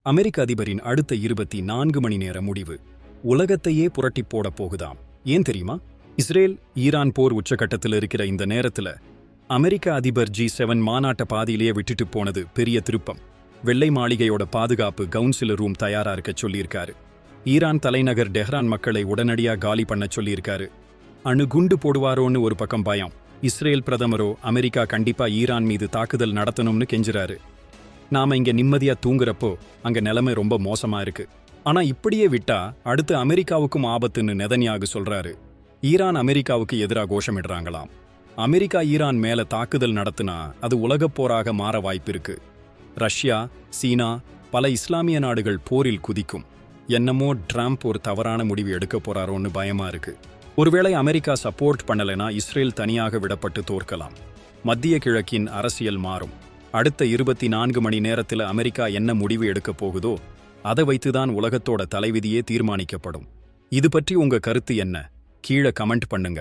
அமெரிக்க அதிபரின் அடுத்த 24 மணி நேர முடிவு உலகத்தையே புரட்டிப் போடப் போகுதாம். ஏன் தெரியுமா? இஸ்ரேல் ஈரான் போர் உச்சகட்டத்தில் இருக்கிற இந்த நேரத்துல அமெரிக்க அதிபர் G7 மாநாட்ட பாதியிலேயே விட்டுட்டு போனது பெரிய திருப்பம். வெள்ளை மாளிகையோட பாதுகாப்பு கவுன்சில் ரூம் தயாரா இருக்க சொல்லியிருக்காரு. ஈரான் தலைநகர் டெஹ்ரான் மக்களை உடனடியா காலி பண்ண சொல்லியிருக்காரு. அணுகுண்டு போடுவாரோன்னு ஒரு பக்கம் பயம். இஸ்ரேல் பிரதமரோ அமெரிக்கா கண்டிப்பா ஈரான் மீது தாக்குதல் நடத்தணும்னு கெஞ்சுறாரு. நாம இங்க நிம்மதியா தூங்குறப்போ அங்க நிலைமை ரொம்ப மோசமா இருக்கு. ஆனா இப்படியே விட்டா அடுத்து அமெரிக்காவுக்கும் ஆபத்துன்னு நெதன்யாகு சொல்றாரு. ஈரான் அமெரிக்காவுக்கு எதிராக கோஷமிடுறாங்களாம். அமெரிக்கா ஈரான் மேல தாக்குதல் நடத்தினா அது உலகப் போராக மாற வாய்ப்பிருக்கு. ரஷ்யா, சீனா, பல இஸ்லாமிய நாடுகள் போரில் குதிக்கும். என்னமோ ட்ரம்ப் ஒரு தவறான முடிவு எடுக்க போறாரோன்னு பயமா இருக்கு. ஒருவேளை அமெரிக்கா சப்போர்ட் பண்ணலைனா இஸ்ரேல் தனியாக விடப்பட்டு தோற்கலாம். மத்திய கிழக்கின் அரசியல் மாறும். அடுத்த 24 மணி நேரத்தில் அமெரிக்கா என்ன முடிவு எடுக்கப் போகுதோ அதை வைத்துதான் உலகத்தோட தலைவிதியே தீர்மானிக்கப்படும். இது பற்றி உங்க கருத்து என்ன? கீழே கமெண்ட் பண்ணுங்க.